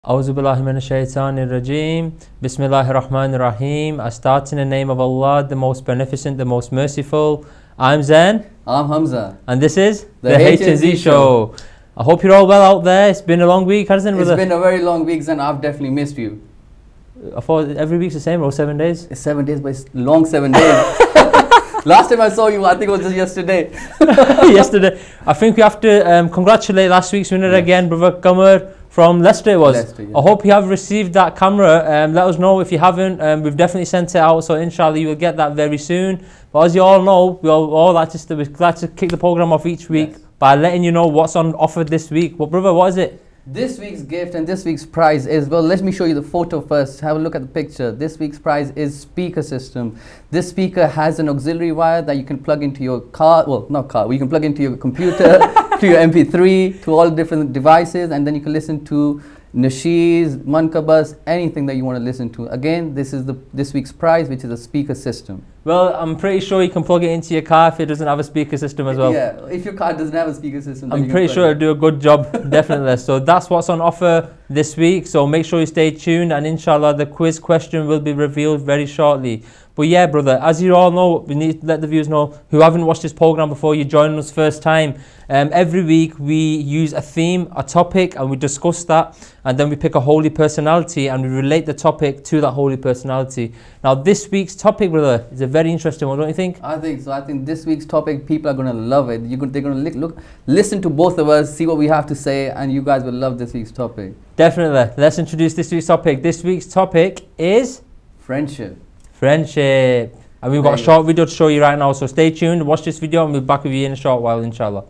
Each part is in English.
Auzu billahi minash shaitanir rajim. Bismillahir rahmanir rahim. I start in the name of Allah, the most beneficent, the most merciful. I'm Zen. I'm Hamza. And this is the H&Z Show. I hope you're all well out there. It's been a long week, hasn't it? It's been a very long week, Zen. I've definitely missed you. I thought every week's the same, or 7 days? It's 7 days, but it's long 7 days. Last time I saw you, I think it was just yesterday. Yesterday. I think we have to congratulate last week's winner again, Brother Qamar from Leicester it was. Leicester, yeah. I hope you have received that camera. Let us know if you haven't. We've definitely sent it out, so inshallah you will get that very soon. But as you all know, we're glad to kick the program off each week by letting you know what's on offer this week. Well, brother, what is it? This week's gift and this week's prize is, well, let me show you the photo first. Have a look at the picture. This week's prize is speaker system. This speaker has an auxiliary wire that you can plug into your car, well, not car, you can plug into your computer, to your MP3, to all different devices, and then you can listen to nasheeds, mankabas, anything that you want to listen to. Again, this is this week's prize, which is a speaker system. Well, I'm pretty sure you can plug it into your car if it doesn't have a speaker system as well. Yeah, if your car doesn't have a speaker system, then I'm pretty sure it'll do a good job, definitely. So that's what's on offer this week. So make sure you stay tuned, and inshallah the quiz question will be revealed very shortly. But yeah, brother, as you all know, we need to let the viewers know who haven't watched this program before, you're joining us first time. Every week we use a theme, a topic, and we discuss that, and then we pick a holy personality and we relate the topic to that holy personality. Now this week's topic, brother, is a very interesting one, don't you think? I think so. I think this week's topic, people are going to love it. They're going to listen to both of us, see what we have to say, and you guys will love this week's topic. Definitely. Let's introduce this week's topic. This week's topic is friendship. Friendship. And we've got a short video to show you right now, so stay tuned, watch this video, and we'll be back with you in a short while, inshallah.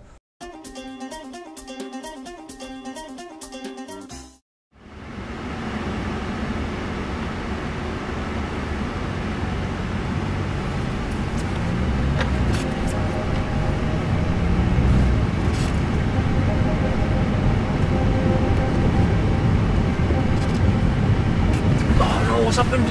Oh no, what's happened?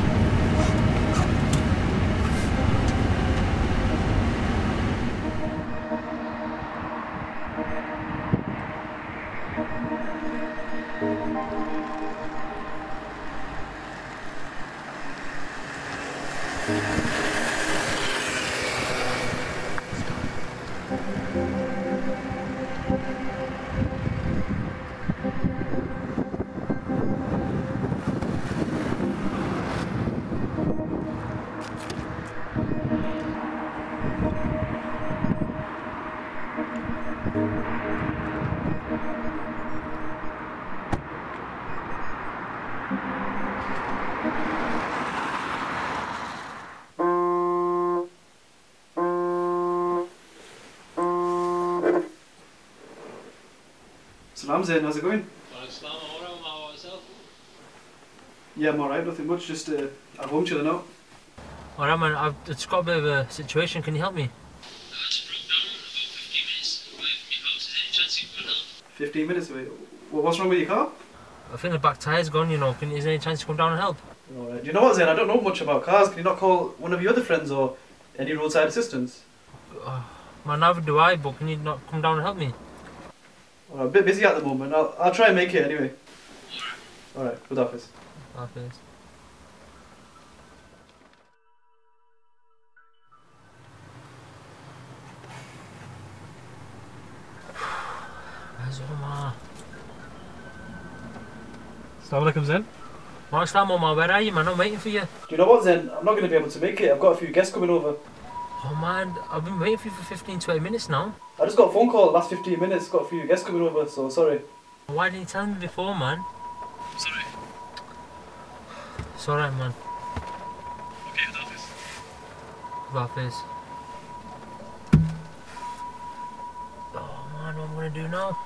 Salam Zain, how's it going? Yeah, I'm alright, nothing much, just at home chilling out. Alright man, I've just got a bit of a situation, can you help me? I just broke down about 15 minutes away. Well, what's wrong with your car? I think the back tyre's gone, you know. Is there any chance to come down and help? Alright, do you know what Zain, I don't know much about cars. Can you not call one of your other friends or any roadside assistants? Man, neither do I, but can you not come down and help me? I'm a bit busy at the moment, I'll try and make it anyway. Alright, good office. Office. Where's Omar? Assalamu alaikum Zain. What's that, Omar? Where are you, man? I'm waiting for you. Do you know what Zain, I'm not going to be able to make it. I've got a few guests coming over. Oh man, I've been waiting for you for 15-20 minutes now. I just got a phone call last 15 minutes, got a few guests coming over, so sorry. Why didn't you tell me before, man? Sorry. It's alright, man. Okay, good office. Good office. Oh man, what am I going to do now?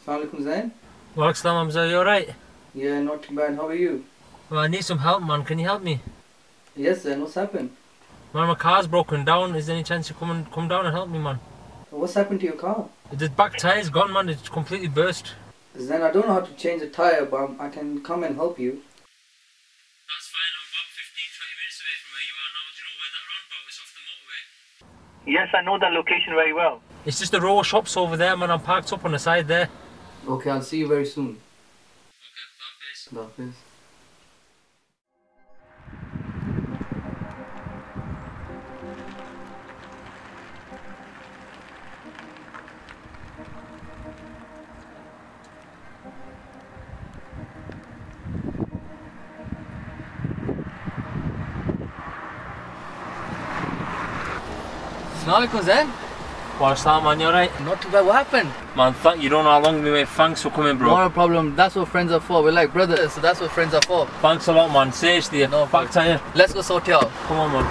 Assalamu alaikum Zain. Well, Assalam, Hamza, you alright? Yeah, not too bad. How are you? Well, I need some help, man. Can you help me? Yes, Zain. What's happened? Man, my car's broken down. Is there any chance you come down and help me, man? What's happened to your car? The back tyre's gone, man. It's completely burst. Then I don't know how to change the tire, but I can come and help you. That's fine. I'm about 15-20 minutes away from where you are now. Do you know where that roundabout is off the motorway? Yes, I know that location very well. It's just a row of shops over there, man. I'm parked up on the side there. Okay, I'll see you very soon. Okay, that That is. Assalamualaikum, Zain. What's that, man? You alright? Not too bad. What happened? Man, you don't know how long we wait. Thanks for coming, bro. Not a problem. That's what friends are for. We're like brothers, so that's what friends are for. Thanks a lot, man. Seriously. No back tire. Let's go sort it out. Come on, man.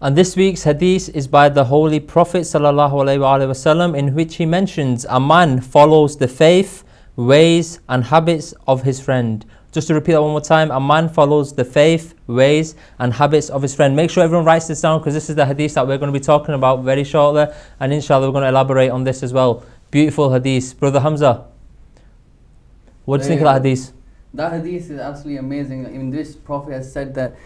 And this week's hadith is by the Holy Prophet ﷺ, in which he mentions a man follows the faith, ways and habits of his friend. Just to repeat that one more time, a man follows the faith, ways and habits of his friend. Make sure everyone writes this down, because this is the hadith that we're going to be talking about very shortly, and inshallah we're going to elaborate on this as well. Beautiful hadith. Brother Hamza, what do you think of that hadith? That hadith is absolutely amazing. Even this Prophet has said that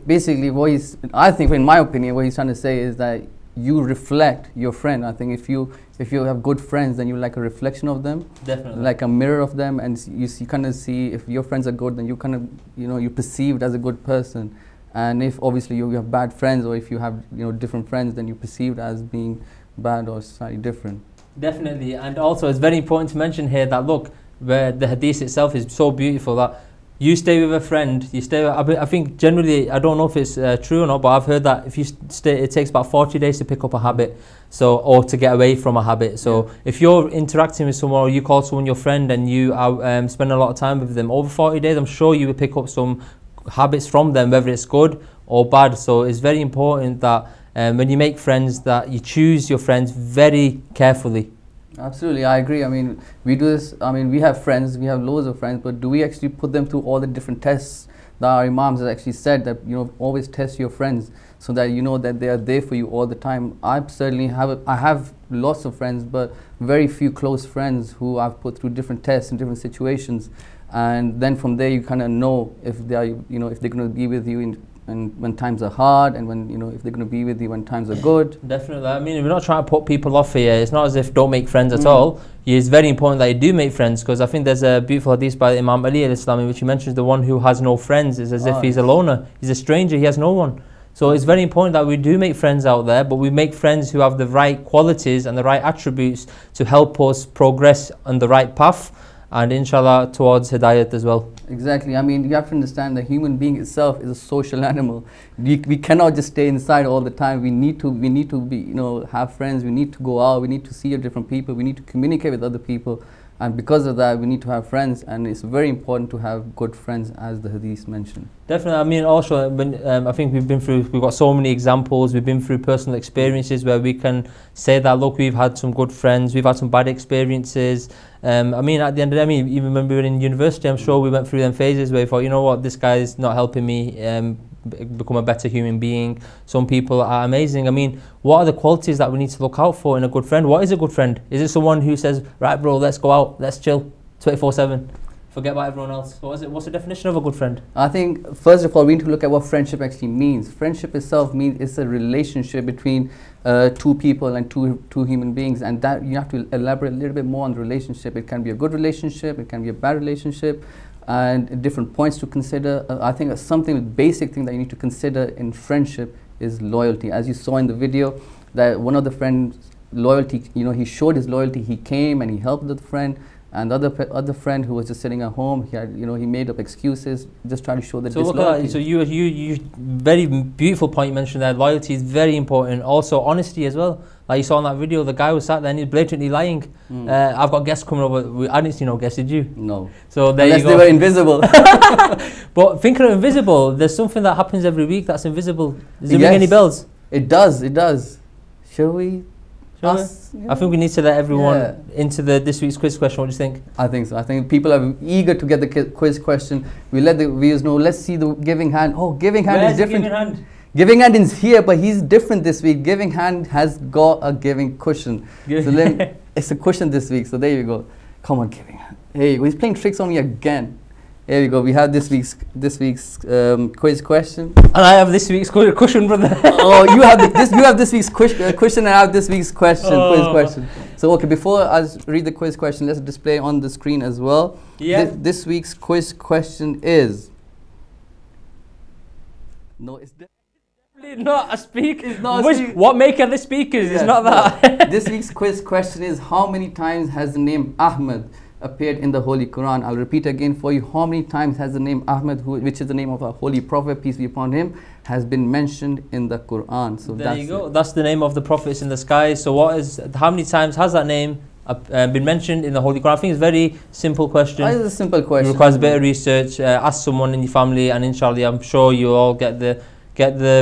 basically what he's, I think in my opinion, what he's trying to say is that you reflect your friend. I think if you have good friends, then you're like a reflection of them. Definitely. Like a mirror of them, and you kind of see if your friends are good, then you kind of, you're perceived as a good person. And if obviously you have bad friends, or if you have different friends, then you're perceived as being bad or slightly different. Definitely. And also it's very important to mention here that look, where the hadith itself is so beautiful, that you stay with a friend, you stay with, I think generally, I don't know if it's true or not, but I've heard that if you stay, it takes about 40 days to pick up a habit, so, or to get away from a habit. So if you're interacting with someone, or you call someone your friend and you are spending a lot of time with them, over 40 days, I'm sure you will pick up some habits from them, whether it's good or bad. So it's very important that when you make friends, that you choose your friends very carefully. Absolutely, I agree. I mean, we do this, I mean, we have friends, we have loads of friends, but do we actually put them through all the different tests that our imams have actually said, that, always test your friends so that you know that they are there for you all the time. I certainly have lots of friends, but very few close friends who I've put through different tests in different situations. And then from there you kind of know if they are, if they're going to be with you and when times are hard, and when if they're going to be with you when times are good. Definitely. I mean, we're not trying to put people off here. It's not as if don't make friends at all. It's very important that you do make friends, because I think there's a beautiful hadith by Imam Ali al-Islam in which he mentions the one who has no friends is as if he's a loner. He's a stranger, he has no one. So it's very important that we do make friends out there, but we make friends who have the right qualities and the right attributes to help us progress on the right path, and inshallah towards Hidayat as well. Exactly. I mean, you have to understand the human being itself is a social animal. We cannot just stay inside all the time. We need to be, have friends. We need to go out. We need to see different people. We need to communicate with other people. And because of that, we need to have friends. And it's very important to have good friends, as the hadith mentioned. Definitely. I mean, also, I think we've got so many examples. We've been through personal experiences where we can say that, look, we've had some good friends. We've had some bad experiences. I mean, at the end of the day, even when we were in university, I'm sure we went through them phases where we thought, you know what, this guy's not helping me become a better human being. Some people are amazing. I mean, what are the qualities that we need to look out for in a good friend? What is a good friend? Is it someone who says, right bro, let's go out, let's chill 24/7, forget about everyone else? What is it? What's the definition of a good friend? I think first of all we need to look at what friendship actually means. Friendship itself means it's a relationship between two people and two human beings, and that you have to elaborate a little bit more on the relationship. It can be a good relationship, it can be a bad relationship, and different points to consider. I think something basic thing that you need to consider in friendship is loyalty. As you saw in the video, that one of the friends' loyalty, he showed his loyalty. He came and he helped the friend, and the other friend who was just sitting at home, he made up excuses, just trying to show that disloyalty. Look at that. So you very beautiful point you mentioned there. Loyalty is very important. Also honesty as well. Like you saw in that video, the guy was sat there and he's blatantly lying. I've got guests coming over. I didn't see no guests, did you? No. So there Unless you go. they were invisible. But thinking of invisible, there's something that happens every week that's invisible. Does it ring any bells? It does. Shall we I think we need to let everyone into this week's quiz question. What do you think? I think so. I think people are eager to get the quiz question. We let the viewers know. Let's see the giving hand. Oh, giving hand is different. Giving hand? Giving hand is here, but he's different this week. Giving hand has got a giving cushion. It's a cushion this week. So there you go. Come on, giving hand. Hey, he's playing tricks on me again. Here we go. We have this week's quiz question. And I have this week's cushion, brother. Oh, you have this week's question, and I have this week's question. Quiz question. So okay, before I read the quiz question, let's display on the screen as well. Yeah. This week's quiz question is. No, it's definitely not a speaker. It's not a speaker. What make are the speakers? Yeah, it's not that. This week's quiz question is: how many times has the name Ahmed appeared in the Holy Quran? I'll repeat again for you. How many times has the name Ahmed, which is the name of our Holy Prophet, peace be upon him, has been mentioned in the Quran? So there you go. That's the name of the prophets in the sky. So how many times has that name been mentioned in the Holy Quran? I think it's a very simple question. It's a simple question. It requires a bit of research. Ask someone in your family, and inshallah, I'm sure you all get the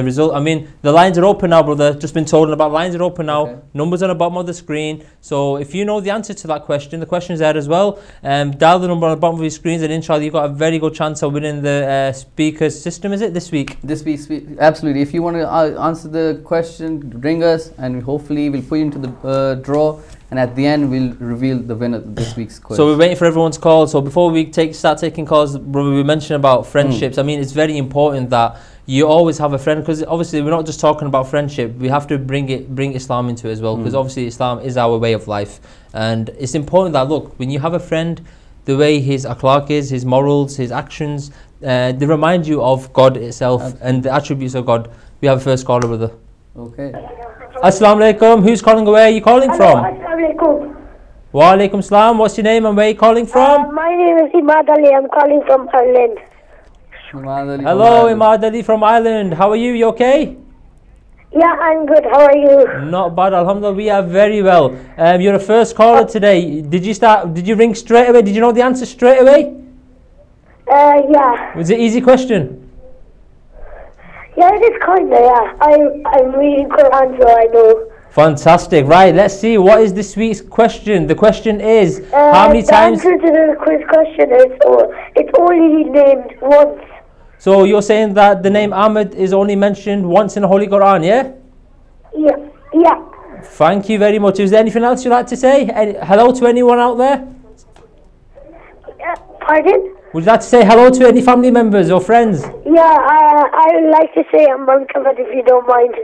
result. I mean, the lines are open now, brother. Just been told about lines are open now. Okay. Numbers on the bottom of the screen. So if you know the answer to that question, the question is there as well. Dial the number on the bottom of your screens, and inshallah, you've got a very good chance of winning the speaker system. Is it this week? This week, absolutely. If you want to answer the question, ring us, and hopefully we'll put you into the draw. And at the end, we'll reveal the winner of this week's quiz. So we're waiting for everyone's call. So before we start taking calls, brother, we mentioned about friendships. I mean, it's very important that you always have a friend, because obviously we're not just talking about friendship. We have to bring Islam into it as well, because obviously Islam is our way of life. And it's important that, look, when you have a friend, the way his akhlaq is, his morals, his actions, they remind you of God itself and the attributes of God. We have a first caller, brother. Okay. Assalamu alaikum. Who's calling? Where are you calling from? Assalamu alaikum. Wa alaikum salam. What's your name and where are you calling from? My name is Imad Ali. I'm calling from Ireland. Hello, Imad Ali from Ireland. How are you? You okay? Yeah, I'm good. How are you? Not bad, alhamdulillah. We are very well. You're a first caller today. Did you ring straight away? Did you know the answer straight away? Yeah. Was it an easy question? Yeah, it is kinda, yeah. I'm reading Quran, so I know. Fantastic. Right, let's see. What is this week's question? The question is, how many times... The answer to the quiz question is, it's only named once. So you're saying that the name Ahmed is only mentioned once in the Holy Quran, yeah? Yeah. Thank you very much. Is there anything else you'd like to say? Hello to anyone out there? Pardon? Would you like to say hello to any family members or friends? Yeah, I would like to say a mankabat if you don't mind.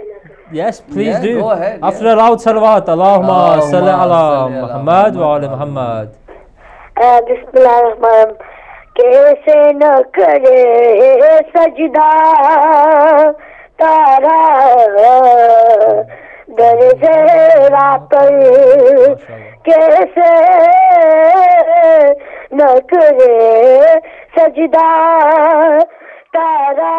Yes, please do. Go ahead. After a loud salawat, Allahumma salli ala Muhammad wa ala Muhammad. Bismillahirrahmanirrahim. Kaise na kare sajda tara dar zera par kaise na kare sajda tara.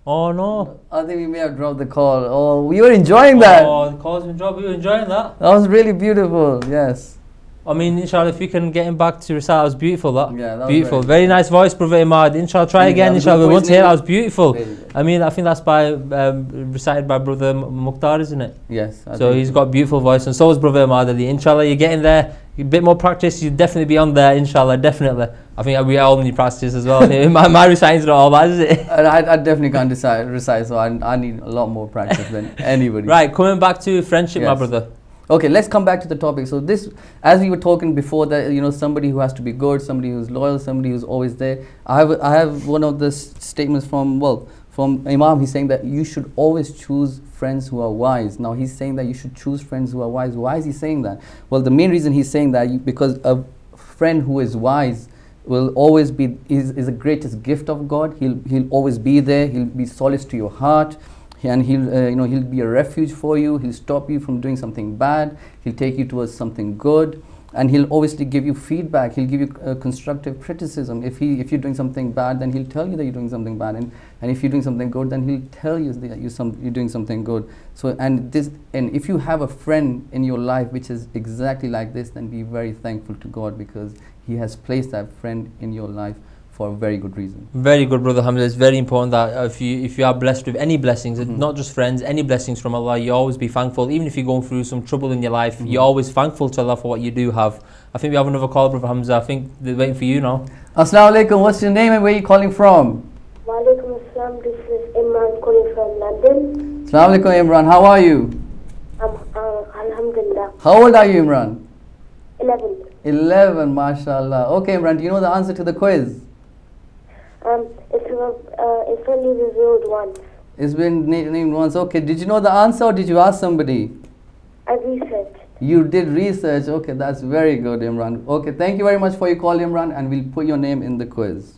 Oh no. I think we may have dropped the call. Oh, we were enjoying that. Oh, the call's been dropped. We were enjoying that. That was really beautiful, yes. I mean, inshallah, if you can get him back to recite, that was beautiful. That was beautiful. Very nice voice, Brother Imad. Inshallah, try again. Inshallah, we want to hear that was beautiful. I mean, I think that's recited by Brother Mukhtar, isn't it? Yes. So he's got a beautiful voice, and so is Brother Imad Ali. Inshallah, you're getting there. A bit more practice, you'll definitely be on there. Inshallah, definitely. I think we all need practice as well. my reciting's not all bad, is it? I definitely can't recite, so I need a lot more practice than anybody. Right, coming back to friendship, my brother. Okay, let's come back to the topic. So this, as we were talking before, that somebody who has to be good, somebody who's loyal, somebody who's always there. I have one of the statements from Imam. He's saying that you should always choose friends who are wise. Now he's saying that you should choose friends who are wise. Why is he saying that? Well, the main reason he's saying that because a friend who is wise will always be is the greatest gift of God. He'll always be there. He'll be solace to your heart. And he'll be a refuge for you. He'll stop you from doing something bad. He'll take you towards something good, and he'll obviously give you feedback. He'll give you constructive criticism. If you're doing something bad, then he'll tell you that you're doing something bad, and if you're doing something good, then he'll tell you that you're doing something good. So and if you have a friend in your life which is exactly like this, then be very thankful to God, because He has placed that friend in your life for a very good reason. Very good, brother Hamza. It's very important that if you are blessed with any blessings, not just friends, any blessings from Allah, you always be thankful. Even if you're going through some trouble in your life, you're always thankful to Allah for what you do have. I think we have another call, brother Hamza. I think they're waiting for you now. Assalamu alaikum. What's your name and where are you calling from? Walaikum assalam. This is Imran calling from London. Assalamu alaikum, Imran. How are you? Alhamdulillah. How old are you, Imran? 11. 11, mashallah. Okay, Imran, do you know the answer to the quiz? It's only revealed once. It's been named once. Okay, did you know the answer or did you ask somebody? I researched. You did research. Okay, that's very good, Imran. Okay, thank you very much for your call, Imran, and we'll put your name in the quiz.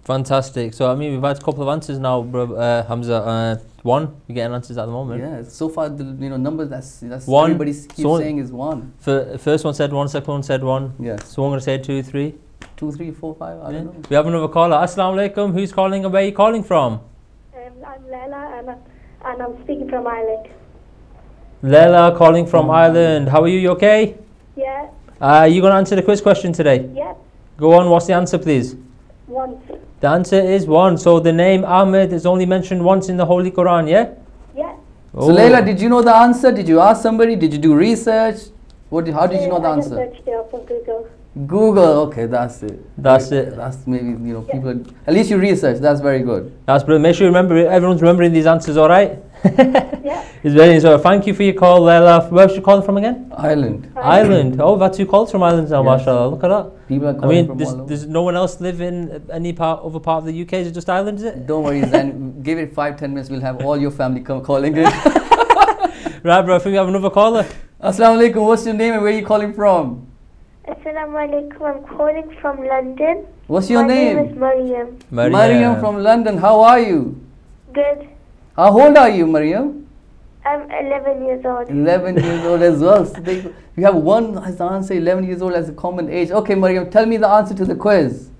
Fantastic. So, I mean, we've had a couple of answers now, bro, Hamza. One, you're getting answers at the moment. Yeah, so far the numbers that's one, everybody keeps saying is one. First one said one, second one said one. Yes. So I'm going to say 2, 3. 2, 3, 4, 5, I don't know. We have another caller. Assalamu alaikum. Who's calling and where are you calling from? I'm Layla and I'm speaking from Ireland. Lela calling from Ireland. How are you? You okay? Yeah. You going to answer the quiz question today? Yeah. Go on. What's the answer, please? Once. The answer is one. So the name Ahmed is only mentioned once in the Holy Quran, yeah? Yeah. So Layla, did you know the answer? Did you ask somebody? Did you do research? How did you know the I just answer? searched it up on Google. Google. Okay, that's it. That's it. That's maybe people. At least you research. That's very good. That's brilliant. Make sure you remember it. Everyone's remembering these answers, all right? Yeah. It's very so. Thank you for your call, Lela. Where's you calling from again? Ireland. Ireland. Oh, we've had 2 calls from Ireland now, Yes. mashallah. Look at that. People are I calling mean, from all over. does no one else live in any other part of the UK? Is it just Ireland, is it? Don't worry, Zen. Give it 5-10 minutes. We'll have all your family calling in. Right, bro. I think we have another caller. Assalamu alaikum. What's your name and where are you calling from? Assalamu alaikum. I'm calling from London. What's your My name? name is Mariam. Mariam from London. How are you? Good. How old are you, Mariam? I'm 11 years old. 11 years old as well. So you have one as the answer, 11 years old as a common age. Okay, Mariam, tell me the answer to the quiz.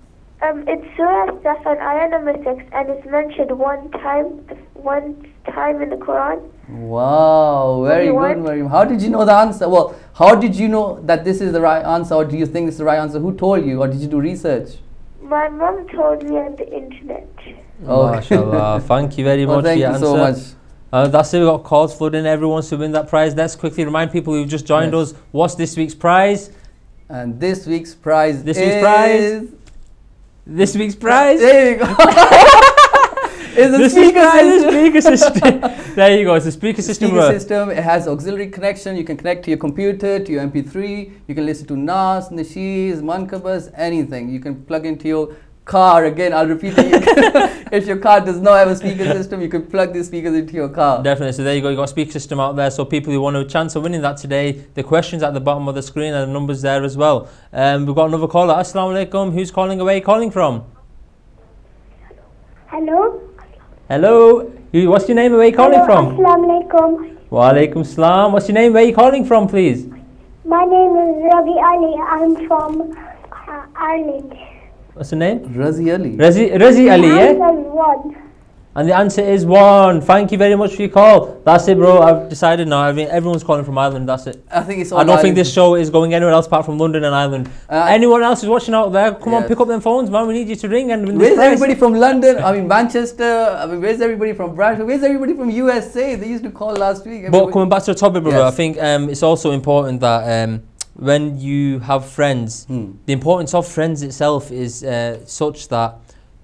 It's Surah Safan, ayah number 6, and it's mentioned one time in the Quran. Wow, very Only good, one? Mariam. How did you know the answer? Well, how did you know that this is the right answer, or do you think this is the right answer? Who told you, or did you do research? My mom told me on the internet. Mashallah. Thank you very Well, much for thank your you answer. so much. That's it. We've got calls flooding. Everyone to win that prize. Let's quickly remind people who just joined Yes. us. What's this week's prize? And this week's prize This is... week's prize? This week's prize? There you go. It's a This speaker is system. speaker system. There you go. It's a speaker system. Speaker system. It has auxiliary connection. You can connect to your computer, to your MP3. You can listen to Nas, Nashees, Mankabas, anything. You can plug into your car. Again, I'll repeat it. If your car does not have a speaker system, you can plug these speakers into your car. Definitely. So there you go. You got a speaker system out there. So people who want a chance of winning that today, the questions at the bottom of the screen and the numbers there as well. We've got another caller. Assalamu alaikum. Who's calling away? Calling from? Hello? Hello. What's your name? Where are you calling from? Assalamu alaikum. Wa alaikum salam. What's your name? Where are you calling from, please? My name is Ravi Ali. I'm from Ireland. What's the name? Razi Ali. Razi Ali, yeah? Answer is 1. And the answer is 1. Thank you very much for your call. That's it, bro. I've decided now. I mean, everyone's calling from Ireland. That's it. I think it's all I don't think Ireland. this show is going anywhere else apart from London and Ireland. Anyone else who's watching out there, come on, Yes. pick up them phones, man. We need you to ring and win this Where's prize. everybody from London? I mean Manchester. I mean, where's everybody from Bradford? Where's everybody from USA? They used to call last week. But coming back to the topic, brother, Yes. I think it's also important that when you have friends, the importance of friends itself is such that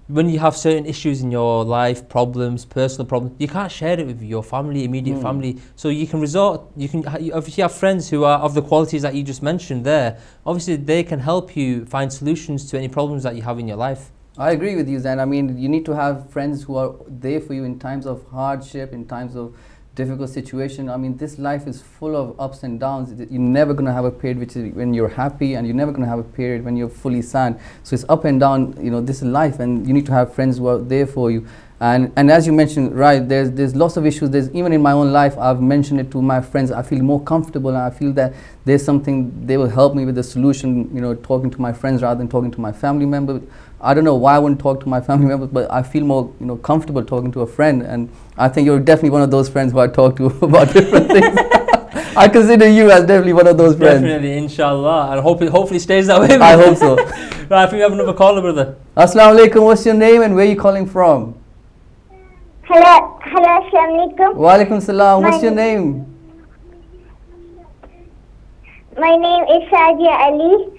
when you have certain issues in your life, problems, personal problems, you can't share it with your family, immediate family. So you can if you have friends who are of the qualities that you just mentioned there, obviously they can help you find solutions to any problems that you have in your life. I agree with you, Zan. I mean, you need to have friends who are there for you in times of hardship, in times of difficult situation. I mean, this life is full of ups and downs. You're never going to have a period which is when you're happy, and you're never going to have a period when you're fully sad. So it's up and down, this is life, and you need to have friends who are there for you. And as you mentioned, right, there's lots of issues. There's even in my own life, I've mentioned it to my friends. I feel more comfortable, and I feel that there's something they will help me with the solution, talking to my friends rather than talking to my family member. I don't know why I wouldn't talk to my family members, but I feel more, comfortable talking to a friend. And I think you're definitely one of those friends who I talk to about different things. I consider you as definitely one of those friends. Definitely, inshallah. And hopefully stays that way. I hope so. Right, I think we have another caller, brother. Assalamu alaikum. What's your name and where are you calling from? Hello, assalamu alaikum. Wa alaikum salam. What's your name? My name is Sadia Ali.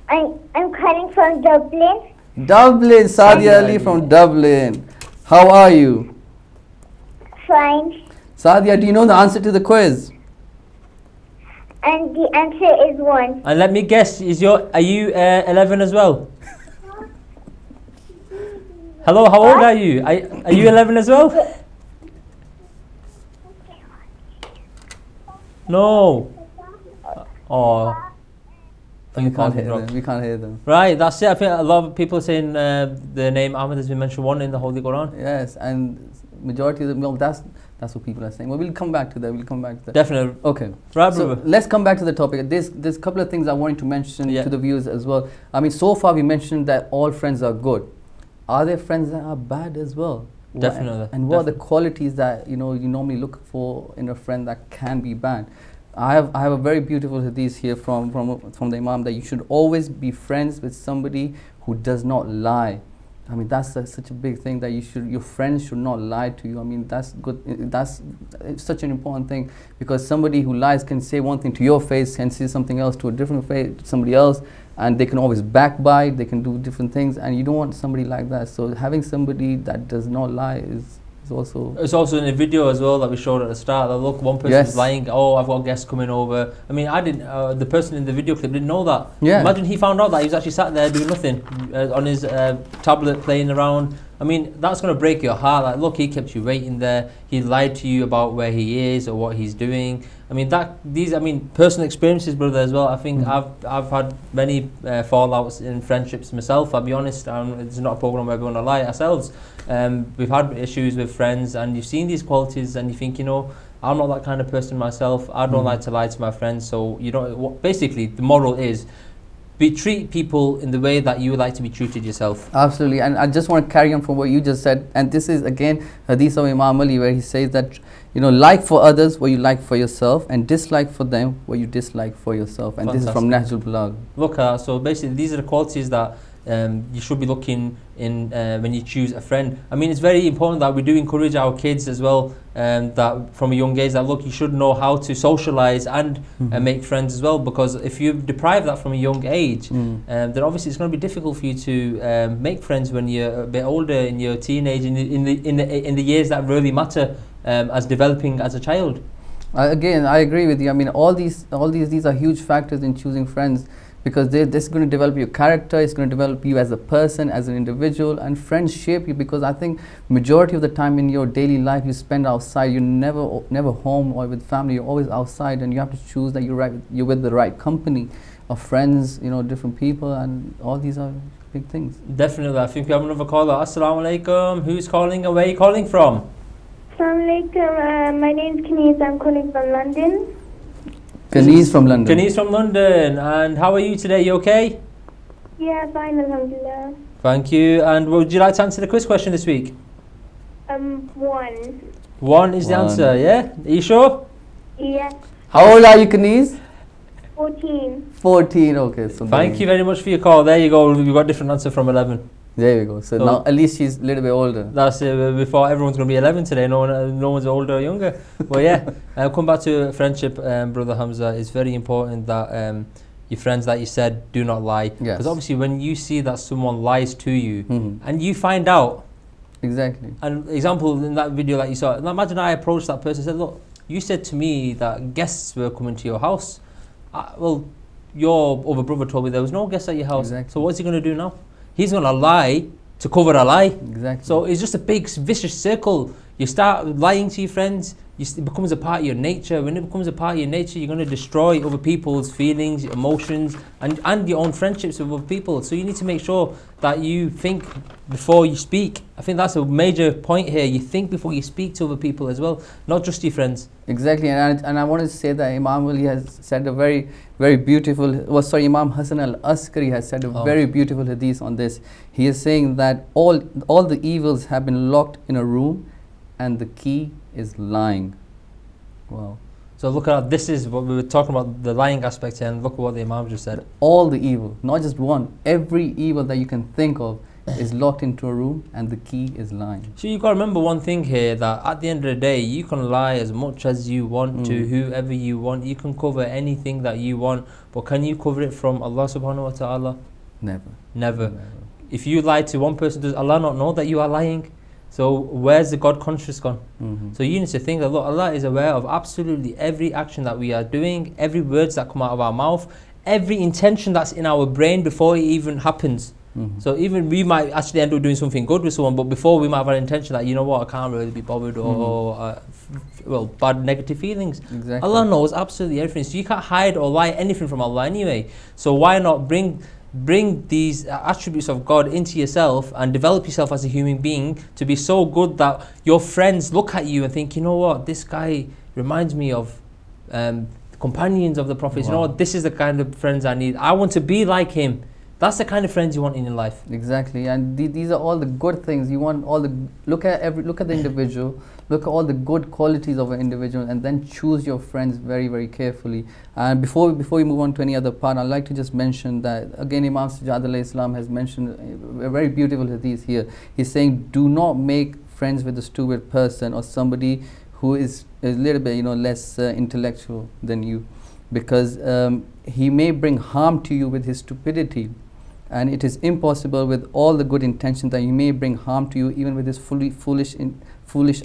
I'm calling from Dublin. Dublin, Sadia Ali from Dublin. How are you? Fine. Sadia, do you know the answer to the quiz? And the answer is 1. And let me guess, are you 11 as well? Hello, how old are you? Are you 11 as well? No. Oh. We can't hear them. We can't hear them. Right, that's it. I think a lot of people saying the name Ahmed has been mentioned 1 in the Holy Quran. Yes, and majority of them, well, that's what people are saying. Well, we'll come back to that. Definitely. Okay. Right, so brother. let's come back to the topic. There's a couple of things I wanted to mention to the viewers as well. I mean, so far we mentioned that all friends are good. Are there friends that are bad as well? Definitely. And what are the qualities that you normally look for in a friend that can be bad? I have a very beautiful hadith here from the Imam that you should always be friends with somebody who does not lie. I mean, that's such a big thing that your friends should not lie to you. I mean, that's good. It's such an important thing, because somebody who lies can say one thing to your face and say something else to a different face, to somebody else, and they can always backbite. They can do different things, and you don't want somebody like that. So having somebody that does not lie is also. It's also in a video as well that we showed at the start. That look, one person's lying. Oh, I've got guests coming over. I mean, I didn't. The person in the video clip didn't know that. Yeah. Imagine he found out that he was actually sat there doing nothing on his tablet playing around. I mean, that's going to break your heart. Like, look, he kept you waiting there. He lied to you about where he is or what he's doing. I mean, personal experiences, brother, as well. I think I've had many fallouts in friendships myself. I'll be honest. It's not a program where we're going to lie ourselves. We've had issues with friends, and you've seen these qualities, and you think, I'm not that kind of person myself. I don't like to lie to my friends. So basically, the moral is, treat people in the way that you would like to be treated yourself. Absolutely. And I just want to carry on from what you just said, and this is again hadith of Imam Ali, where he says that like for others what you like for yourself, and dislike for them what you dislike for yourself. And Fantastic. This is from Nahjul Balagh. Look, so basically these are the qualities that you should be looking in when you choose a friend. I mean, it's very important that we do encourage our kids as well, that from a young age, that look, you should know how to socialize and make friends as well, because if you deprive that from a young age, then obviously it's going to be difficult for you to make friends when you're a bit older, in your teenage, in the years that really matter as developing as a child. Again, I agree with you. I mean, all these are huge factors in choosing friends, because this is going to develop your character, it's going to develop you as a person, as an individual, and friends shape you, because I think majority of the time in your daily life you spend outside. You're never home or with family, you're always outside, and you have to choose that you're with the right company of friends, different people, and all these are big things. Definitely. I think we have another caller. Assalamu alaikum. Who's calling and where are you calling from? Assalamu alaikum. My name is Kenise. I'm calling from London. Kenise from London. Kenise from London. And how are you today? You okay? Yeah, fine, alhamdulillah. Thank you. And would you like to answer the quiz question this week? 1. 1 is the answer, yeah? Are you sure? Yeah. How old are you, Kenise? 14. 14, okay. So Thank you very much for your call. There you go. We've got a different answer from 11. There we go. So now at least she's a little bit older. That's it. Before everyone's going to be 11 today. No one's older or younger. Well, yeah. Come back to friendship, Brother Hamza. It's very important that your friends, that you said, do not lie. Because obviously when you see that someone lies to you and you find out. Exactly. An example in that video that you saw. Now imagine I approached that person and said, look, you said to me that guests were coming to your house. Well, your other brother told me there was no guests at your house. Exactly. So what's he going to do now? He's going to lie to cover a lie. Exactly. So it's just a big vicious circle. You start lying to your friends, it becomes a part of your nature. When it becomes a part of your nature, you're going to destroy other people's feelings, emotions, and your own friendships with other people. So you need to make sure that you think before you speak. I think that's a major point here. You think before you speak to other people as well, not just your friends. Exactly, and I wanted to say that Imam Ali has said a very, very beautiful, Imam Hassan al-Askari has said a very beautiful hadith on this. He is saying that all the evils have been locked in a room, and the key is lying. Wow. So look at this, is what we were talking about, the lying aspect here, and look at what the Imam just said. All the evil, not just one, every evil that you can think of is locked into a room and the key is lying. So you got to remember one thing here, that at the end of the day, you can lie as much as you want to whoever you want. You can cover anything that you want, but can you cover it from Allah subhanahu wa ta'ala? Never. Never. If you lie to one person, does Allah not know that you are lying? So where's the God conscious gone? So you need to think that, look, Allah is aware of absolutely every action that we are doing, every words that come out of our mouth, every intention that's in our brain before it even happens. So even we might actually end up doing something good with someone, but before we might have an intention that, you know what, I can't really be bothered, or well, bad negative feelings. Exactly. Allah knows absolutely everything, so you can't hide or lie anything from Allah anyway. So why not bring these attributes of God into yourself and develop yourself as a human being to be so good that your friends look at you and think, you know what, this guy reminds me of companions of the Prophet. You know what, this is the kind of friends I need. I want to be like him. That's the kind of friends you want in your life. Exactly, and these are all the good things. You want all the look at the individual, look at all the good qualities of an individual, and then choose your friends very, very carefully. And before we move on to any other part, I'd like to just mention that again, Imam Sajjad alayhi Islam has mentioned a very beautiful hadith here. He's saying, do not make friends with a stupid person or somebody who is a little bit, you know, less intellectual than you, because he may bring harm to you with his stupidity. And it is impossible with all the good intentions that he may bring harm to you even with his foolish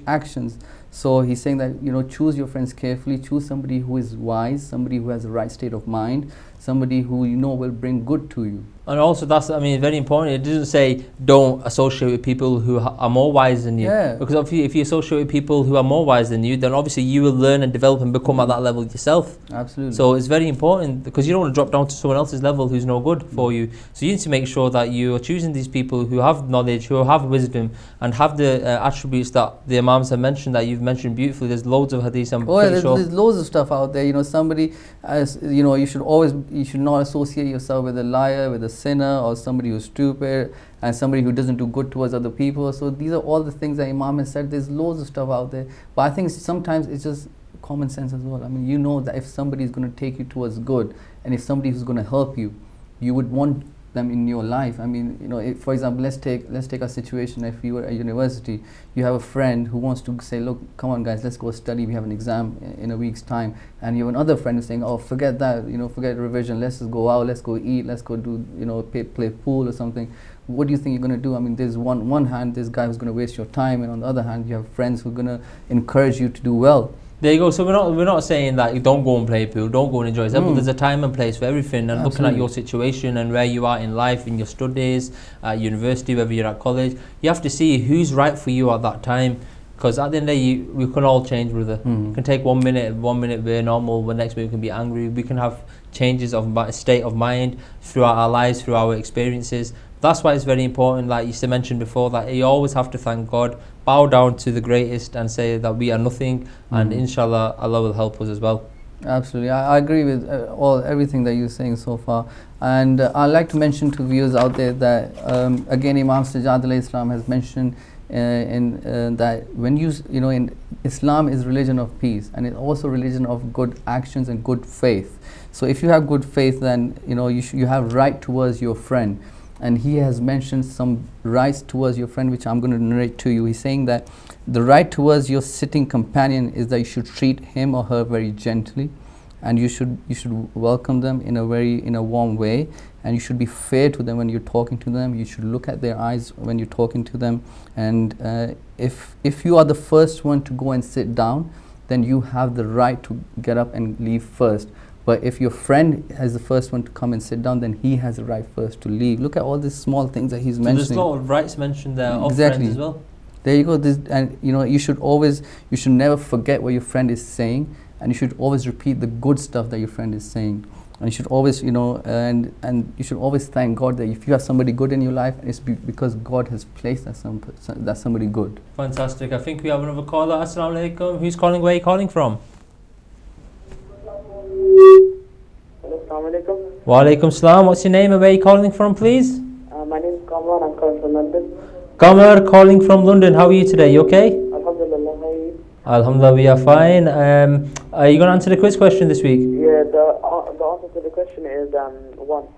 actions. So he's saying that, you know, choose your friends carefully, choose somebody who is wise, somebody who has the right state of mind, somebody who you know will bring good to you. And also that's, I mean, very important. It doesn't say don't associate with people who are more wise than you. Yeah. Because obviously if you associate with people who are more wise than you, then obviously you will learn and develop and become at that level yourself. Absolutely. So it's very important, because you don't want to drop down to someone else's level who's no good for you. So you need to make sure that you are choosing these people who have knowledge, who have wisdom, and have the attributes that the Imams have mentioned, that you've mentioned beautifully. There's loads of hadiths. There's loads of stuff out there. You know, somebody, you know, you should not associate yourself with a liar, with a sinner, or somebody who's stupid, and somebody who doesn't do good towards other people. So these are all the things that Imam has said. There's loads of stuff out there, but I think sometimes it's just common sense as well. I mean, you know that if somebody is going to take you towards good, and if somebody who's going to help you, you would want them in your life. I mean, you know, if, for example, let's take a situation. If you were at university, you have a friend who wants to say, look, come on guys, let's go study, we have an exam in a week's time, and you have another friend who's saying, oh, forget that, you know, forget revision, let's just go out, let's go eat, let's go do, you know, play pool or something. What do you think you're going to do? I mean, there's one hand, this guy who's going to waste your time, and on the other hand, you have friends who are going to encourage you to do well. There you go. So we're not saying that you don't go and play pool, don't go and enjoy yourself. But there's a time and place for everything. And looking at your situation and where you are in life, in your studies, at university, whether you're at college, you have to see who's right for you at that time. Because at the end of the day, we can all change, brother. You can take 1 minute we're normal, the next minute we can be angry. We can have changes of state of mind throughout our lives, through our experiences. That's why it's very important, like you mentioned before, that you always have to thank God, bow down to the greatest and say that we are nothing, and inshallah Allah will help us as well. Absolutely, I agree with everything that you're saying so far. And I'd like to mention to viewers out there that again, Imam Sajjad alayhi Islam has mentioned that when you know, in Islam is religion of peace, and it's also religion of good actions and good faith. So if you have good faith, then you know you have right towards your friend. And he has mentioned some rights towards your friend, which I'm going to narrate to you. He's saying that the right towards your sitting companion is that you should treat him or her very gently, and you should welcome them in a warm way, and you should be fair to them when you're talking to them. You should look at their eyes when you're talking to them, and if you are the first one to go and sit down, then you have the right to get up and leave first. But if your friend is the first one to come and sit down, then he has the right first to leave. Look at all these small things that he's mentioning. There's a lot of rights mentioned there of friends as well. There you go. And you know, you should never forget what your friend is saying, and you should always repeat the good stuff that your friend is saying. And you should always, you know, and you should always thank God that if you have somebody good in your life, it's because God has placed that somebody good. Fantastic. I think we have another caller. Assalamu alaikum. Who's calling? Where are you calling from? Wa alaikum salam. What's your name and where are you calling from, please? My name is Kamar. I'm calling from London. Kamar, calling from London. How are you today? You okay? Alhamdulillah. How are you? Alhamdulillah, we are fine. Are you going to answer the quiz question this week? Yeah, the answer to the question is 1.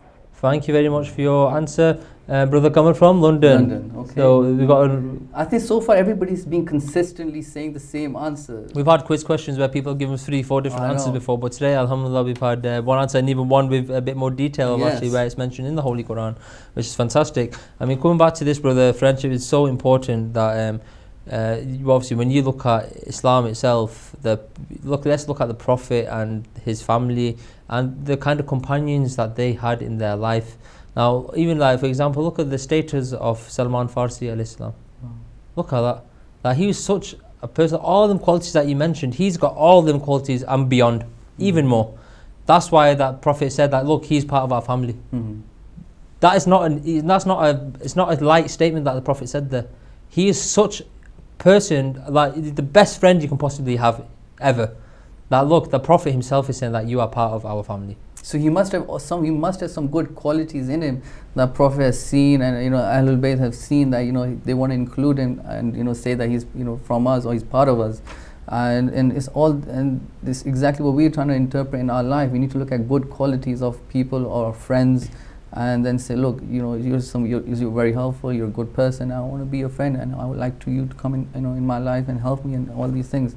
Thank you very much for your answer. Brother coming from London. London, okay. So we've got I think so far everybody's been consistently saying the same answer. we've had quiz questions where people have given us 3-4 different I answers know. before, but today, alhamdulillah, we've had one answer and even one with a bit more detail of actually Yes. where it's mentioned in the Holy Quran, which is fantastic. I mean, coming back to this, brother, friendship is so important that obviously when you look at Islam itself, let's look at the Prophet and his family and the kind of companions that they had in their life. Now, even like, for example, look at the status of Salman Farsi alayhi salam. Look at that. That he was such a person, all them qualities that you mentioned, he's got all them qualities and beyond, even more. That's why that Prophet said that, look, he's part of our family. That is not it's not a light statement that the Prophet said there. He is such a person, like the best friend you can possibly have ever. That look, the Prophet himself is saying that you are part of our family. So he must have some good qualities in him that Prophet has seen, and Ahlul Bayt have seen that they want to include him and say that he's from us or he's part of us, and it's all, and this is exactly what we're trying to interpret in our life. We need to look at good qualities of people or friends, and then say, look, you're very helpful, you're a good person, I want to be your friend, and I would like you to come in my life and help me and all these things.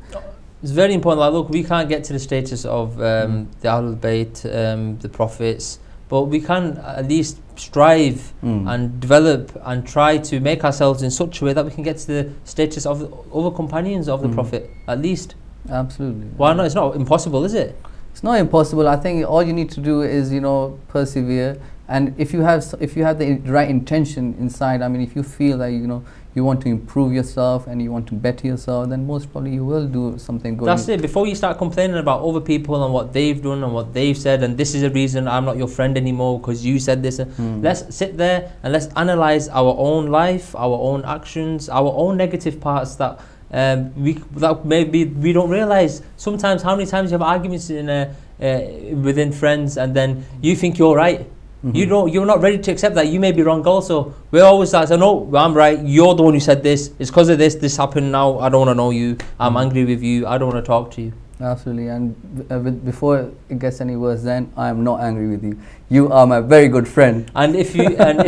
It's very important. Like, look, we can't get to the status of the Ahlul Bayt, the Prophets, but we can at least strive and develop and try to make ourselves in such a way that we can get to the status of other companions of the Prophet, at least. Absolutely. Why not? It's not impossible, is it? It's not impossible. I think all you need to do is persevere, and if you have the right intention inside, I mean, if you feel that you want to improve yourself and you want to better yourself, then most probably you will do something good. That's it. Before you start complaining about other people and what they've done and what they've said, and this is a reason I'm not your friend anymore because you said this, let's sit there and let's analyze our own life, our own actions, our own negative parts that maybe we don't realize. Sometimes, how many times you have arguments within friends, and then you think you're right. You're not ready to accept that you may be wrong also. We're always like, no, I'm right, you're the one who said this, it's because of this happened now, I don't want to know you, I'm angry with you, I don't want to talk to you. Absolutely, and before it gets any worse, then I am not angry with you. You are my very good friend. And if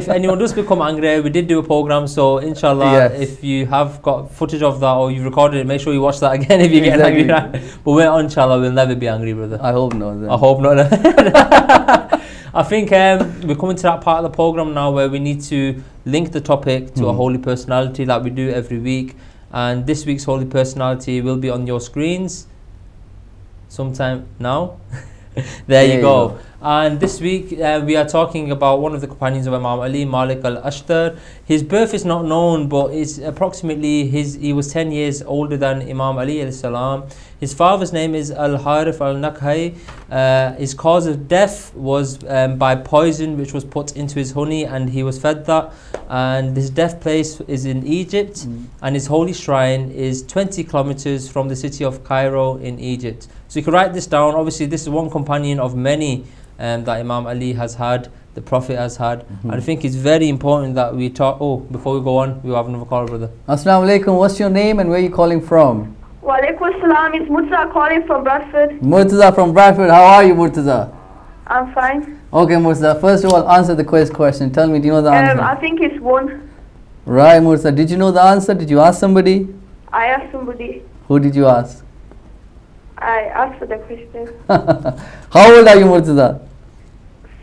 anyone does become angry, we did do a program, so inshallah, yes. If you have got footage of that or you've recorded it, make sure you watch that again if you get angry. But inshallah, we'll never be angry, brother. I hope not. Then. I hope not. I think we're coming to that part of the program now where we need to link the topic to a holy personality like we do every week. And this week's holy personality will be on your screens sometime now. There you go. And this week we are talking about one of the companions of Imam Ali, Malik al-Ashtar. His birth is not known, but it's approximately he was 10 years older than Imam Ali alayhi salam. His father's name is Al-Harith al-Nakhi. His cause of death was by poison which was put into his honey, and he was fed that. And his death place is in Egypt, and his holy shrine is 20 kilometers from the city of Cairo in Egypt. So you can write this down. Obviously, this is one companion of many that Imam Ali has had, the Prophet has had. And I think it's very important that we talk. Oh, before we go on, we have another caller, brother. Assalamu alaikum. What's your name and where are you calling from? Wa alaikum salam. It's Murtaza calling from Bradford. Murtaza from Bradford. How are you, Murtaza? I'm fine. Okay, Murtaza. First of all, answer the quiz question. Tell me, do you know the answer? I think it's 1. Right, Murtaza. Did you know the answer? Did you ask somebody? I asked somebody. Who did you ask? I asked for the question. How old are you, Murtaza?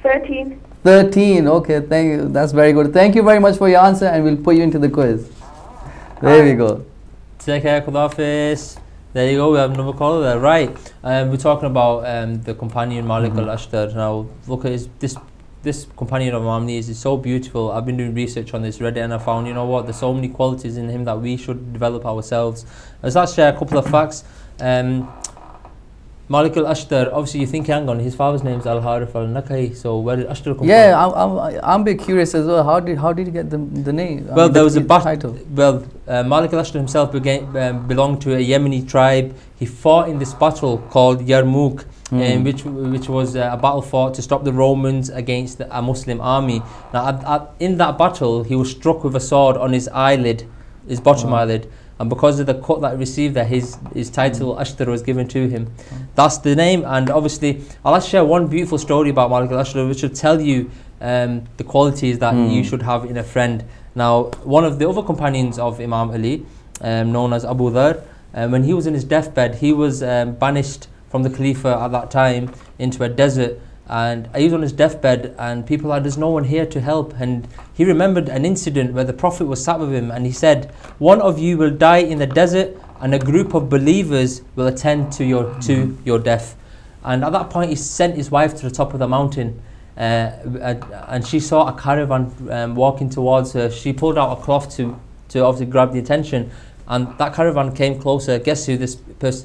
13. 13. Okay, thank you. That's very good. Thank you very much for your answer, and we'll put you into the quiz. There we go. Take care, Khudafis. There you go, we have another caller there. Right, we're talking about the companion Malik al-Ashtar. Now, look at this companion of Imam Ali is so beautiful. I've been doing research on this, read it, and I found, you know what, there's so many qualities in him that we should develop ourselves. Let's share a couple of facts. Malik al-Ashtar, obviously you think, hang on, his father's name is Al-Harith al-Nakhi, so where did Ashtar come from? Yeah, I'm a bit curious as well. How did he get the name? Well, there was a title. Well, Malik al-Ashtar himself belonged to a Yemeni tribe. He fought in this battle called Yarmouk, which was a battle fought to stop the Romans against a Muslim army. Now, in that battle, he was struck with a sword on his eyelid, his bottom eyelid. And because of the cut that he received there, his title Ashtar was given to him. That's the name. And obviously, I'll share one beautiful story about Malik al-Ashtar, which will tell you the qualities that you should have in a friend. Now, one of the other companions of Imam Ali, known as Abu Dharr, when he was in his deathbed, he was banished from the Khalifa at that time into a desert, and he was on his deathbed and people like, there's no one here to help, and he remembered an incident where the Prophet was sat with him and he said, one of you will die in the desert and a group of believers will attend to your death. And at that point he sent his wife to the top of the mountain, and she saw a caravan walking towards her. She pulled out a cloth to obviously grab the attention, and that caravan came closer. Guess who this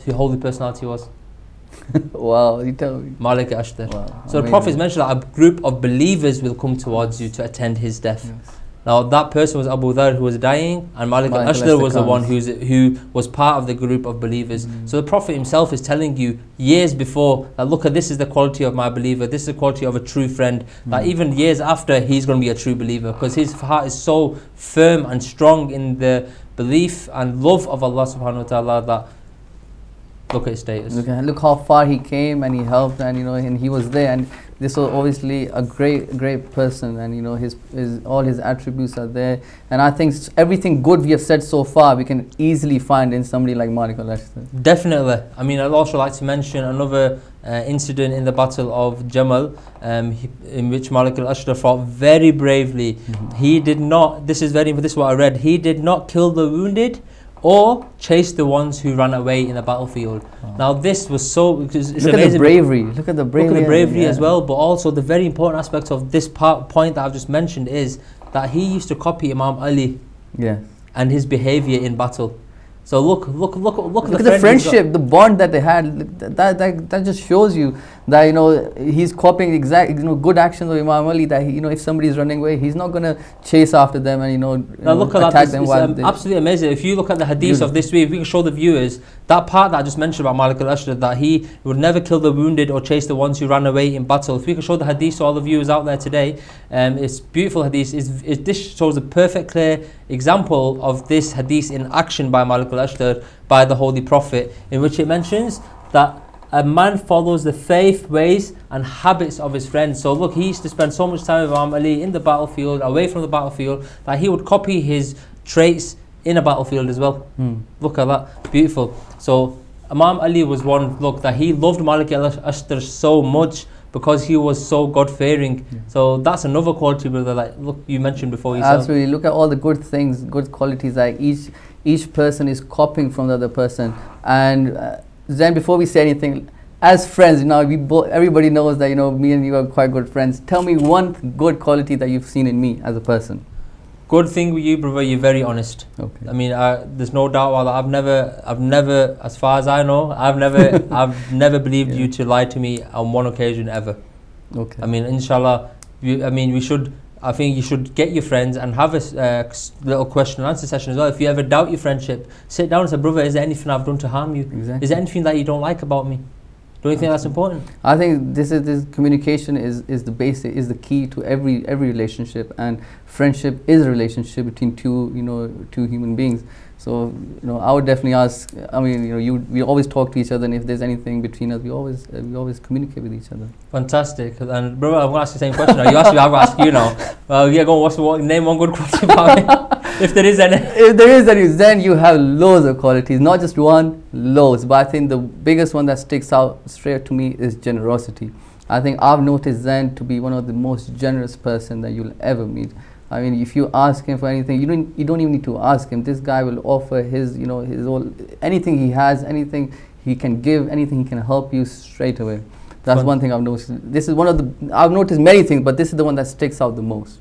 holy personality was? Wow, you tell me. Malik Ashtar. Wow, so the Prophet mentioned that a group of believers will come towards you to attend his death. Yes. Now that person was Abu Dharr, who was dying, and Malik Ashtar was the one who was part of the group of believers. So the Prophet himself is telling you years before that, look, this is the quality of my believer, this is the quality of a true friend, that even years after he's going to be a true believer, because his heart is so firm and strong in the belief and love of Allah subhanahu wa ta'ala that, look at his status. Look how far he came, and he helped, and and he was there, and this was obviously a great person, and his all his attributes are there, and I think everything good we have said so far we can easily find in somebody like Malik al-Ashtar. Definitely. I mean, I'd also like to mention another incident in the Battle of Jamal, in which Malik al-Ashtar fought very bravely. He did not, this is what I read, he did not kill the wounded or chase the ones who ran away in the battlefield. Now this was so, it's look amazing. At the bravery. Look at the bravery As well, but also the very important aspect of this point that I've just mentioned is that he used to copy Imam Ali and his behavior in battle. So look at the friendship, the bond that they had. That just shows you that he's copying exact good actions of Imam Ali. That if somebody is running away, he's not gonna chase after them and look at attack that. them. It's absolutely amazing. If you look at the hadith of this week, if we can show the viewers that part that I just mentioned about Malik al-Ashtar, that he would never kill the wounded or chase the ones who ran away in battle. If we can show the hadith to all the viewers out there today, it's beautiful hadith. This shows a perfect, clear example of this hadith in action by Malik al-Ashtar, by the Holy Prophet, in which it mentions that a man follows the faith, ways and habits of his friends. So look, he used to spend so much time with Imam Ali in the battlefield, away from the battlefield, that he would copy his traits in a battlefield as well. Look at that, beautiful. So Imam Ali was one, look, that he loved Malik al-Ashtar so much because he was so God-fearing. So that's another quality, brother, like look, you mentioned before yourself. Absolutely. Look at all the good things, good qualities that each person is copying from the other person. And then before we say anything, as friends, everybody knows that me and you are quite good friends. Tell me one good quality that you've seen in me as a person. Good thing with you, brother, you're very honest. Okay. I mean, there's no doubt about that. I've never, as far as I know, I've never believed you to lie to me on one occasion ever. Okay. I mean, inshallah, I think you should get your friends and have a little question and answer session as well. If you ever doubt your friendship, sit down and say, brother, is there anything I've done to harm you? Exactly. Is there anything that you don't like about me? Don't you think that's important? I think this communication is the basic, is the key to every relationship, and friendship is a relationship between two human beings. So I would definitely ask. I mean, we always talk to each other, and if there's anything between us, we always communicate with each other. Fantastic. And brother, I'm gonna ask you the same question. You asked me, I'm gonna ask you now. Well, yeah, go on. Name one good quality about me. If there is any. If there is any, then you have loads of qualities, not just one, loads. But I think the biggest one that sticks out straight to me is generosity. I think I've noticed Zen to be one of the most generous person that you'll ever meet. I mean, if you ask him for anything, you don't even need to ask him. This guy will offer his all, anything he has, anything he can give, anything he can help you straight away. That's one thing I've noticed. This is one of the, I've noticed many things, but this is the one that sticks out the most.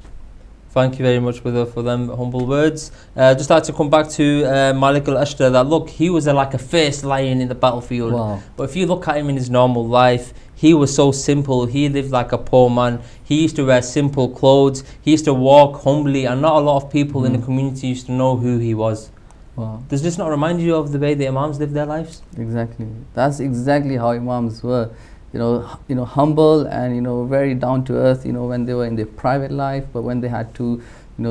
Thank you very much, brother, for them humble words. Just like to come back to Malik al-Ashtar, that look, he was like a fierce lion in the battlefield. Wow. But if you look at him in his normal life, he was so simple. He lived like a poor man. He used to wear simple clothes. He used to walk humbly, and not a lot of people in the community used to know who he was. Wow. Does this not remind you of the way the Imams lived their lives? Exactly. That's exactly how Imams were. Humble and very down to earth. When they were in their private life, but when they had to,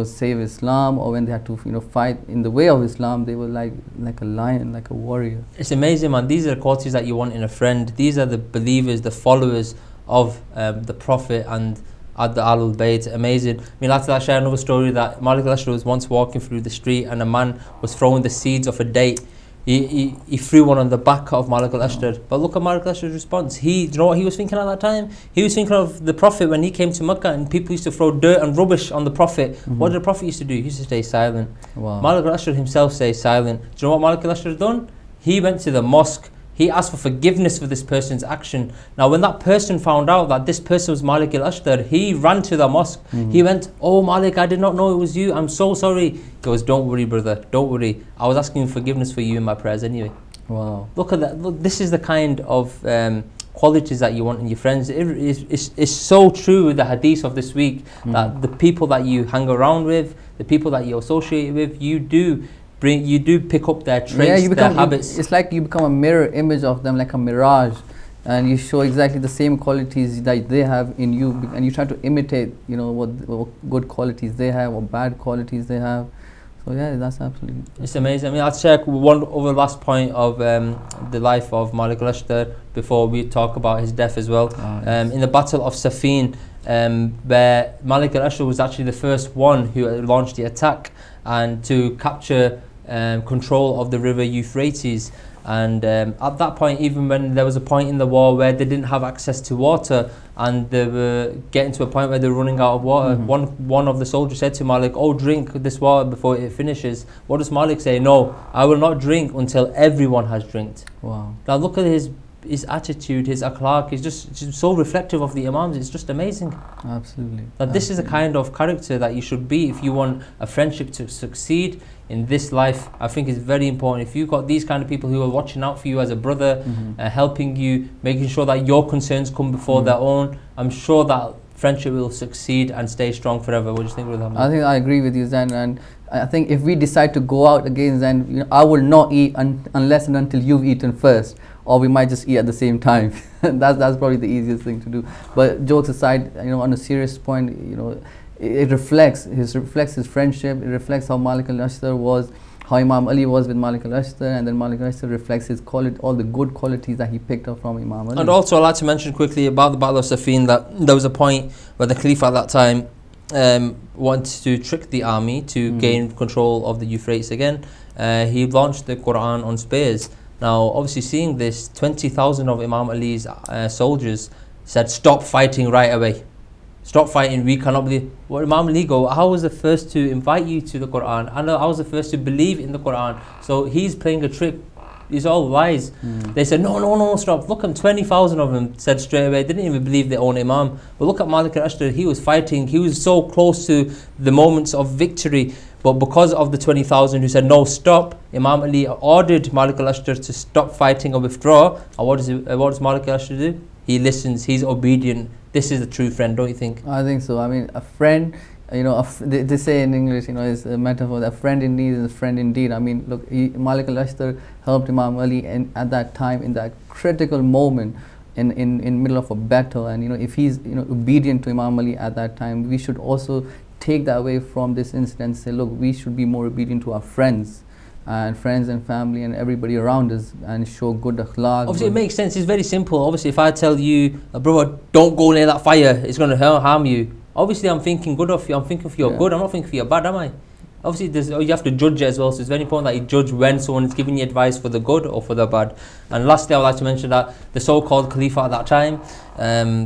save Islam, or when they had to, fight in the way of Islam, they were like a lion, like a warrior. It's amazing, man. These are the qualities that you want in a friend. These are the believers, the followers of the Prophet, and at the Ahlul Bayt. Amazing. I mean, I'll share another story that Malik al-Ashtar was once walking through the street and a man was throwing the seeds of a date. He threw one on the back of Malik al-Ashtar. But look at Malik al-Ashtar's response. Do you know what he was thinking at that time? He was thinking of the Prophet when he came to Mecca and people used to throw dirt and rubbish on the Prophet. What did the Prophet used to do? He used to stay silent. Wow. Malik al-Ashtar himself stays silent. Do you know what Malik al-Ashtar has done? He went to the mosque. He asked for forgiveness for this person's action. Now, when that person found out that this person was Malik al-Ashtar, he ran to the mosque. He went, "Oh Malik, I did not know it was you. I'm so sorry." He goes, "Don't worry, brother. Don't worry. I was asking forgiveness for you in my prayers anyway." Wow. Look at that. Look, this is the kind of qualities that you want in your friends. It's so true with the hadith of this week that the people that you hang around with, the people that you associate with, you do pick up their traits, their habits. It's like you become a mirror image of them, like a mirage, and you show exactly the same qualities that they have in you, and you try to imitate, you know, what good qualities they have or bad qualities they have. So yeah, that's absolutely. It's amazing. I mean, I'll check one over last point of the life of Malik al-Ashtar before we talk about his death as well. In the Battle of Safin, where Malik al-Ashtar was actually the first one who launched the attack and to capture control of the river Euphrates. And at that point, even when there was a point in the war where they didn't have access to water and they were getting to a point where they were running out of water, one of the soldiers said to Malik, "Oh, drink this water before it finishes." What does Malik say? "No, I will not drink until everyone has drinked." Wow. Now look at his attitude, his akhlaq. He's just so reflective of the Imams. It's just amazing. Absolutely. That this is the kind of character that you should be if you want a friendship to succeed in this life. I think it's very important. If you've got these kind of people who are watching out for you as a brother, helping you, making sure that your concerns come before their own, I'm sure that friendship will succeed and stay strong forever. What do you think, brother? I think I agree with you, Zain, and I think if we decide to go out again, Zain, you know, I will not eat unless and until you've eaten first, or we might just eat at the same time. That's probably the easiest thing to do. But jokes aside, you know, on a serious point, you know, it reflects his friendship. It reflects how Malik al-Ashtar was, how Imam Ali was with Malik al-Ashtar, and then Malik al-Ashtar reflects his all the good qualities that he picked up from Imam Ali. And also, I'd like to mention quickly about the Battle of Safin that there was a point where the Caliph at that time wanted to trick the army to gain control of the Euphrates again. He launched the Quran on spears. Now, obviously, seeing this, 20,000 of Imam Ali's soldiers said, "Stop fighting right away. Stop fighting, we cannot believe." What Imam Ali go, I was the first to invite you to the Quran. I was the first to believe in the Quran. So he's playing a trick. It's all lies. They said, no, stop. Look, 20,000 of them said straight away, they didn't even believe their own Imam. But look at Malik al-Ashtar, he was fighting. He was so close to the moments of victory. But because of the 20,000 who said, "No, stop," Imam Ali ordered Malik al-Ashtar to stop fighting or withdraw. And what does Malik al-Ashtar do? He listens, he's obedient. This is a true friend, don't you think? I think so. I mean, a friend, you know, they say in English, you know, is a metaphor that a friend in need is a friend indeed. I mean, look, Malik al-Ashtar helped Imam Ali at that time, in that critical moment, in middle of a battle. And you know, if he's, you know, obedient to Imam Ali at that time, we should also take that away from this incident. Say, look, we should be more obedient to our friends and family and everybody around us, and show good akhlaq. Obviously, it makes sense. It's very simple. Obviously, if I tell you, brother, don't go near that fire, it's going to harm you. Obviously, I'm thinking good of you. I'm thinking for your good. I'm not thinking for your bad, am I? Obviously, you have to judge it as well. So it's very important that you judge when someone is giving you advice for the good or for the bad. And lastly, I would like to mention that the so-called Khalifa at that time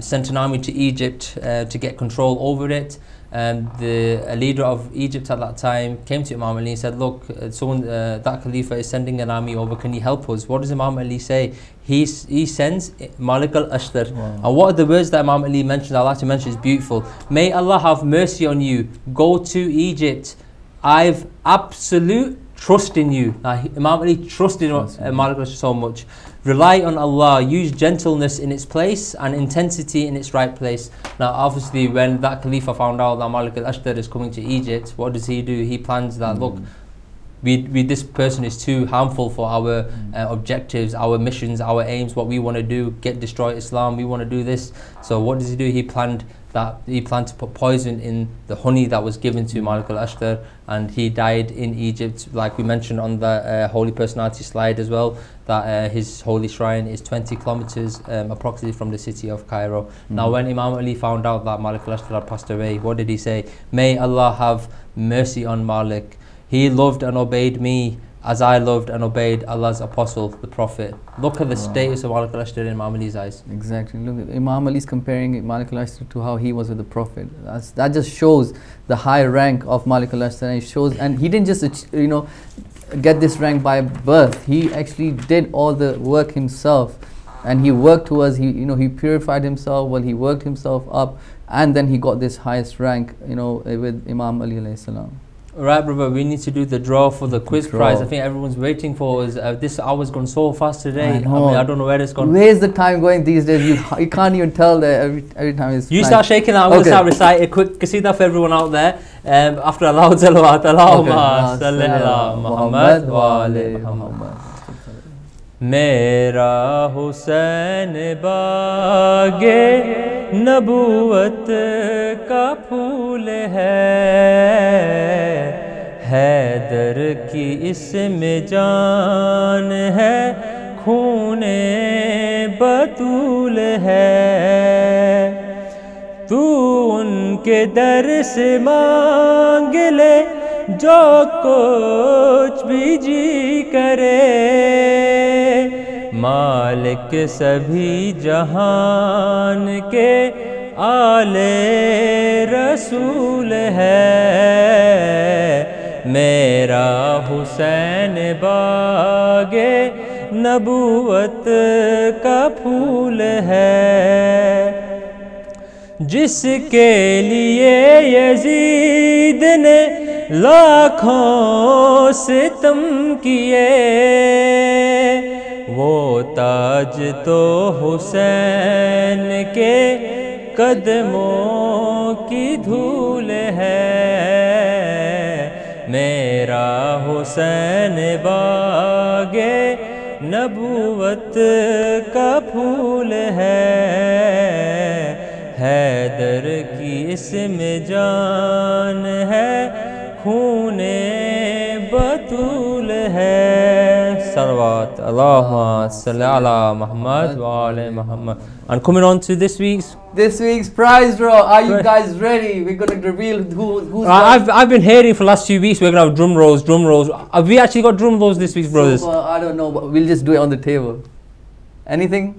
sent an army to Egypt to get control over it. The leader of Egypt at that time came to Imam Ali and said, "Look, that Khalifa is sending an army over, can you help us?" What does Imam Ali say? He sends Malik al-Ashtar. Wow. And what are the words that Imam Ali mentioned? I'd like to mention is beautiful. "May Allah have mercy on you. Go to Egypt. I've absolute trust in you." Now, Imam Ali trusted Malik al-Ashtar so much. "Rely on Allah, use gentleness in its place and intensity in its right place." Now, obviously, when that Khalifa found out that Malik al-Ashtar is coming to Egypt, what does he do? He plans that, look, this person is too harmful for our objectives, our missions, our aims, what we want to do, destroy Islam, we want to do this. So what does he do? He planned to put poison in the honey that was given to Malik al-Ashtar, and he died in Egypt, like we mentioned on the holy personality slide as well, that his holy shrine is 20 kilometers approximately from the city of Cairo. Now when Imam Ali found out that Malik al-Ashtar had passed away, what did he say? May Allah have mercy on Malik. He loved and obeyed me as I loved and obeyed Allah's apostle, the Prophet. Look at the status of Malik al-Ashtar in Imam Ali's eyes. Exactly. Look, Imam Ali is comparing Malik al-Ashtar to how he was with the Prophet. That just shows the high rank of Malik al-Ashtar, and it shows. And he didn't just get this rank by birth. He actually did all the work himself, and he worked towards. He purified himself. Well, he worked himself up, and then he got this highest rank. With Imam Ali alayhi salam. Right, brother, we need to do the draw for the quiz prize. I think everyone's waiting for us. This hour's gone so fast today. I don't know where it's gone. Where's the time going these days? You can't even tell that every time it's You start shaking that. I'm going to start reciting a quick qasida for everyone out there. After a loud salawat. Allahumma salli ala Muhammad wa ali Muhammad. मेरा हुसैन बागे नबूवत का फूल है, हैदर की इसमें जान है, खूने बतूल है। तू उनके दर से मांग ले जो कुछ भी जी करे, मालिक सभी जहान के आले रसूल है। मेरा हुसैन बागे नबूवत का फूल है, जिसके लिए यजीद ने लाखों सितम किए, वो ताज तो हुसैन के कदमों की धूल है। मेरा हुसैन बागे नबूवत का फूल है, हैदर की इसमें जान है, खूने बतूल है। Salawat, Allahumma salli ala Muhammad wa ali Muhammad. And coming on to this week's prize draw. Are you guys ready? We're going to reveal who's I've been hearing for the last 2 weeks we're going to have drum rolls. Have we actually got drum rolls this week, brothers? I don't know, but we'll just do it on the table. Anything?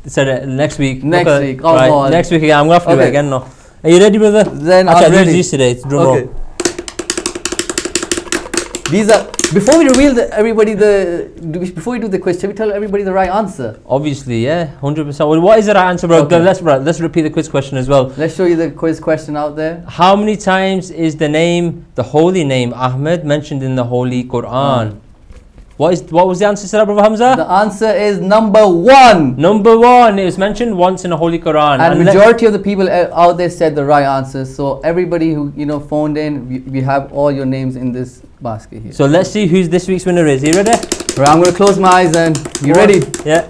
Said next week. Next week. Oh, right. Next week again. I'm going to have to do it again now. Are you ready, brother? Then actually, I'm ready. These today. It's drum roll. These are, before we reveal before we do the quiz, shall we tell everybody the right answer? Obviously, yeah, 100%. Well, what is the right answer, bro? Okay. Let's repeat the quiz question as well. Let's show you the quiz question out there. How many times is the holy name Ahmed mentioned in the Holy Quran? What was the answer to that, brother Hamza? The answer is number 1. Number 1. It was mentioned once in the Holy Quran. And majority of the people out there said the right answer. So everybody who phoned in, we have all your names in this basket here. So let's see who's this week's winner is. Are you ready? Right, I'm going to close my eyes and you ready? Yeah.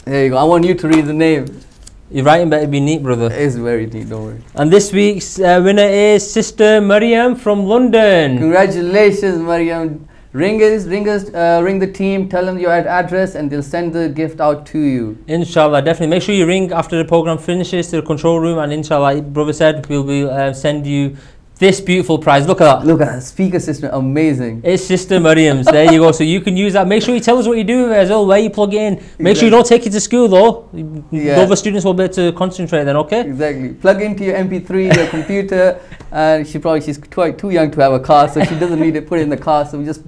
There you go. I want you to read the name. Your writing better be neat, brother. It's very neat, don't worry. And this week's winner is Sister Maryam from London. Congratulations, Maryam. Ring the team, tell them your address, and they'll send the gift out to you. Inshallah, definitely. Make sure you ring after the program finishes to the control room, and inshallah, brother said, we'll send you this beautiful prize. Look at that. Look at that speaker system, amazing. It's Sister Maryam's. There you go. So you can use that. Make sure you tell us what you do with it as well, where you plug it in. Make sure you don't take it to school though. Yeah. The other students will be able to concentrate then, okay? Exactly. Plug into your MP3, your computer, and she's quite too young to have a car, so she doesn't need to put it in the car. So we just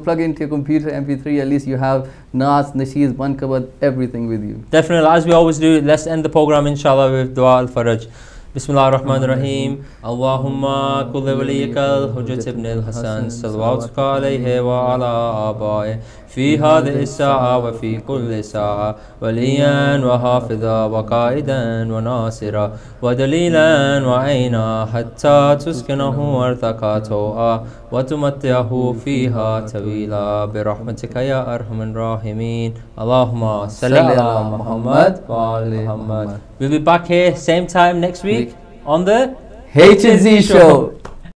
plug into your computer, MP3. At least you have Nas, Nasheez, Bankabat, everything with you. Definitely. As we always do, let's end the program inshallah with Dua al-Faraj. Bismillah ar-Rahman ar-Rahim. Allahumma kulli waliyikal Hujjat ibn al-Hasan salawatuka alayhi wa ala abai في هذه الساعة وفي كل ساعة وليا وحافظا وقائدا وناصرا ودليلا وعينا حتى تسكنه أرضك طوعا وتمتعه فيها طويلا برحمتك يا أرحم الراحمين اللهم صل على محمد وعلى محمد. We'll be back here same time next week on the H&Z Show.